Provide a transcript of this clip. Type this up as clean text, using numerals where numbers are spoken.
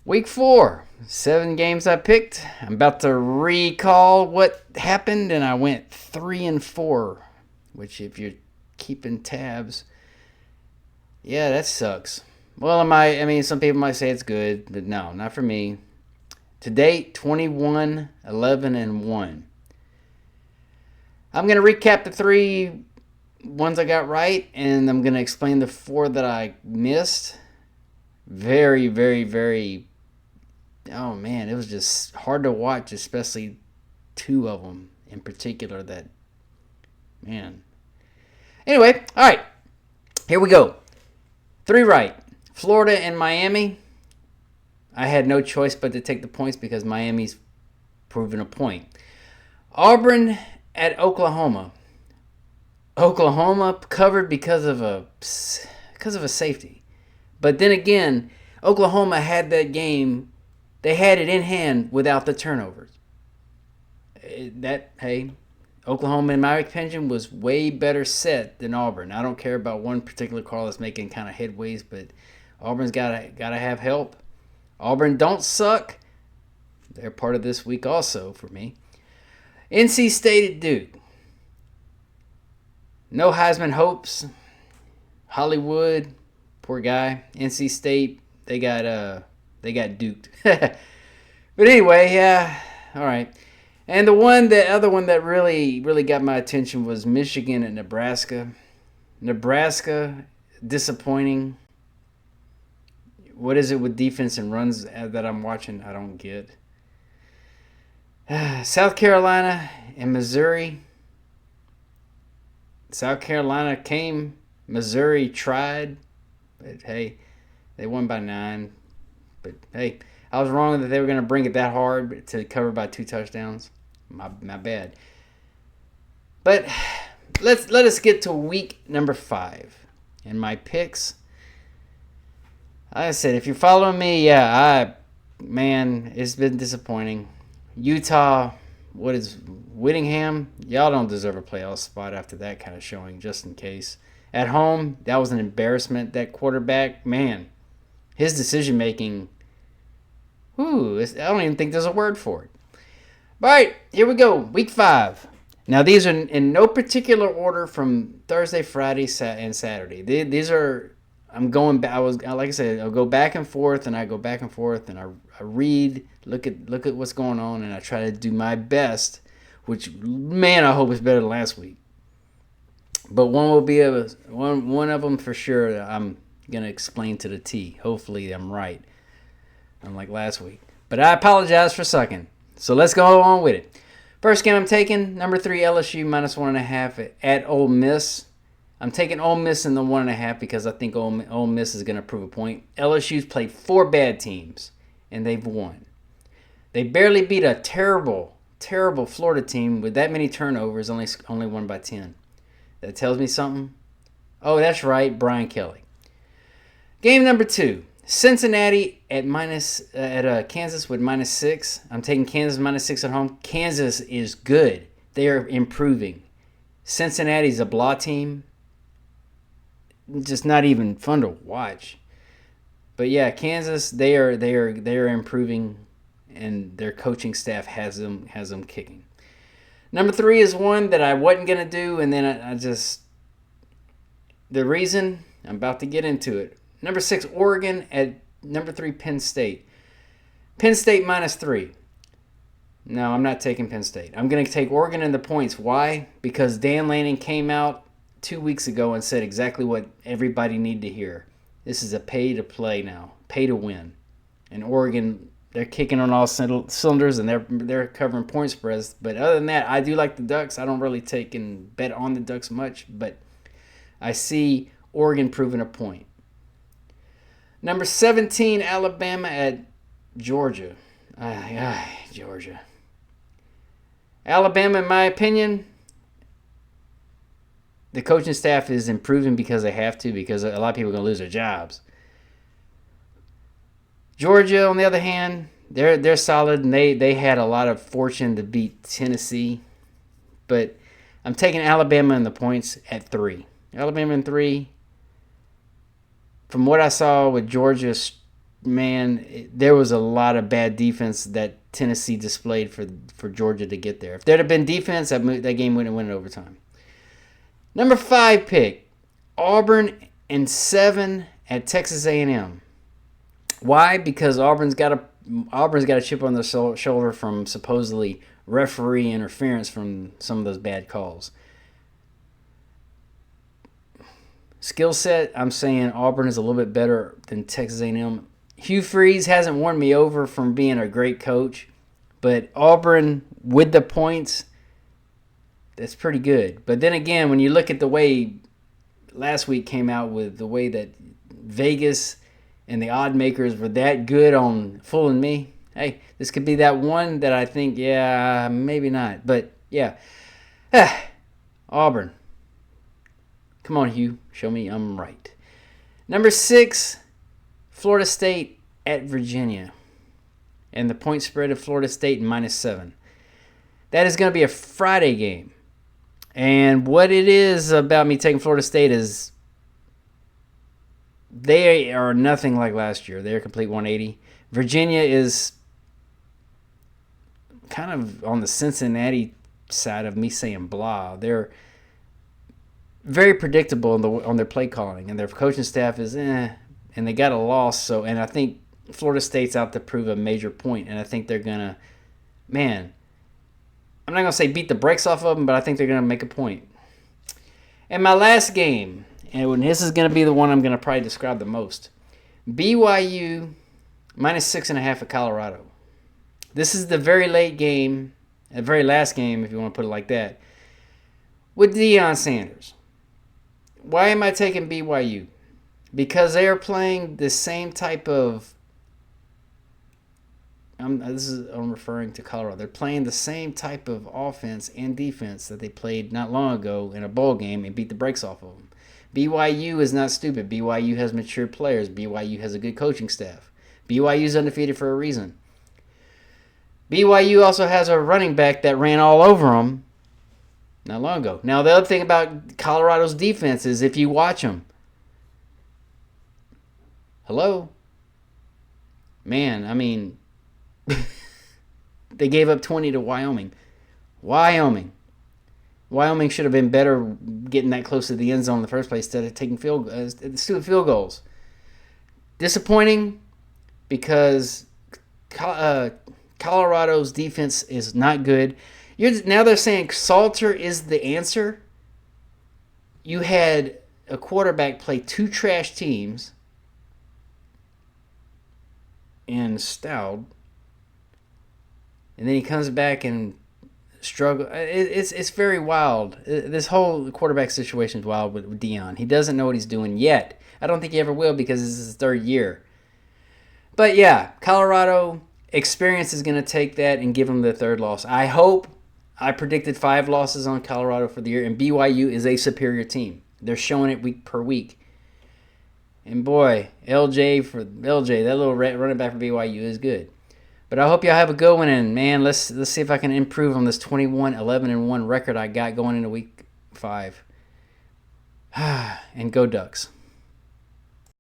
Week 4, 7 games I picked. I'm about to recall what happened, and I went 3-4, which if you're keeping tabs, yeah, that sucks. Well, I mean, some people might say it's good, but no, not for me. To date, 21, 11, and 1. I'm going to recap the 3 ones I got right, and I'm going to explain the 4 that I missed. Very, very, very... Oh, man, it was just hard to watch, especially 2 of them in particular that... Man. Anyway, all right. Here we go. 3 right. Florida and Miami. I had no choice but to take the points because Miami's proven a point. Auburn at Oklahoma. Oklahoma covered because of a safety. But then again, Oklahoma had that game. They had it in hand without the turnovers. Oklahoma, in my opinion, was way better set than Auburn. I don't care about one particular call that's making kind of headways, but Auburn's gotta have help. Auburn don't suck. They're part of this week also for me. NC State at Duke. No Heisman hopes. Hollywood, poor guy. NC State, they got duked. But anyway, yeah, all right. And the other one that really got my attention was Michigan and Nebraska. Nebraska, disappointing. What is it with defense and runs that I'm watching? I don't get. South Carolina and Missouri. South Carolina came. Missouri tried. But hey, they won by 9. But hey, I was wrong that they were going to bring it that hard to cover by 2 touchdowns. My bad. But let us get to week number 5 and my picks. Like I said, if you're following me, it's been disappointing. Utah, what is Whittingham? Y'all don't deserve a playoff spot after that kind of showing, just in case. At home, that was an embarrassment. That quarterback, man, his decision making, I don't even think there's a word for it. All right, here we go. Week 5. Now, these are in no particular order from Thursday, Friday, and Saturday. These are... I'm going back. Like I said, I'll go back and forth, and I go back and forth, and I read, look at what's going on, and I try to do my best. Which, man, I hope is better than last week. But one will be one of them for sure that I'm gonna explain to the T. Hopefully, I'm right, unlike last week. But I apologize for sucking. So let's go on with it. First game I'm taking, number 3 LSU minus 1.5 at Ole Miss. I'm taking Ole Miss in the 1.5 because I think Ole Miss is going to prove a point. LSU's played 4 bad teams, and they've won. They barely beat a terrible, terrible Florida team with that many turnovers, only won by 10. That tells me something. Oh, that's right, Brian Kelly. Game number 2, Cincinnati at Kansas with -6. I'm taking Kansas -6 at home. Kansas is good. They are improving. Cincinnati's a blah team. Just not even fun to watch. But yeah, Kansas, they are improving, and their coaching staff has them kicking. Number 3 is one that I wasn't gonna do, and then I just, the reason, I'm about to get into it. Number 6, Oregon at number 3, Penn State. Penn State -3. No, I'm not taking Penn State. I'm gonna take Oregon in the points. Why? Because Dan Lanning came out 2 weeks ago and said exactly what everybody needed to hear. This is a pay to play now, pay to win. And Oregon, they're kicking on all cylinders, and they're covering point spreads. But other than that, I do like the Ducks. I don't really take and bet on the Ducks much, but I see Oregon proving a point. Number 17, Alabama at Georgia. Georgia. Alabama, in my opinion, the coaching staff is improving because they have to, because a lot of people are going to lose their jobs. Georgia, on the other hand, they're solid, and they had a lot of fortune to beat Tennessee. But I'm taking Alabama in the points at 3. Alabama in 3. From what I saw with Georgia, man, there was a lot of bad defense that Tennessee displayed for Georgia to get there. If there'd have been defense, that game wouldn't win in overtime. Number 5 pick, Auburn and 7 at Texas A&M. Why? Because Auburn's got a chip on their shoulder from supposedly referee interference from some of those bad calls. Skill set, I'm saying Auburn is a little bit better than Texas A&M. Hugh Freeze hasn't won me over from being a great coach, but Auburn with the points, that's pretty good. But then again, when you look at the way last week came out with the way that Vegas and the odd makers were that good on fooling me, hey, this could be that one that I think, yeah, maybe not. But, yeah. Auburn. Come on, Hugh. Show me I'm right. Number 6, Florida State at Virginia. And the point spread of Florida State -7. That is going to be a Friday game. And what it is about me taking Florida State is they are nothing like last year. They're a complete 180. Virginia is kind of on the Cincinnati side of me saying blah. They're very predictable on their play calling, and their coaching staff is and they got a loss. And I think Florida State's out to prove a major point, and I think they're gonna, man, I'm not gonna say beat the brakes off of them, but I think they're gonna make a point. And my last game, and this is gonna be the one I'm gonna probably describe the most, BYU -6.5 at Colorado. This is the very late game, the very last game, if you want to put it like that, with Deion Sanders. Why am I taking BYU? Because they are playing the same type of. I'm referring to Colorado. They're playing the same type of offense and defense that they played not long ago in a bowl game and beat the brakes off of them. BYU is not stupid. BYU has mature players. BYU has a good coaching staff. BYU is undefeated for a reason. BYU also has a running back that ran all over them not long ago. Now, the other thing about Colorado's defense is if you watch them, hello? Man, I mean, they gave up 20 to Wyoming. Wyoming should have been better getting that close to the end zone in the first place instead of taking stupid field goals. Disappointing because Colorado's defense is not good. Now they're saying Salter is the answer. You had a quarterback play 2 trash teams in Stout, and then he comes back and struggles. It's very wild. This whole quarterback situation is wild with Deion. He doesn't know what he's doing yet. I don't think he ever will because this is his 3rd year. But yeah, Colorado experience is going to take that and give them the 3rd loss. I predicted 5 losses on Colorado for the year, and BYU is a superior team. They're showing it week per week. And boy, LJ, that little running back for BYU is good. But I hope y'all have a good one, and man, let's see if I can improve on this 21-11-1 record I got going into week 5. And go Ducks.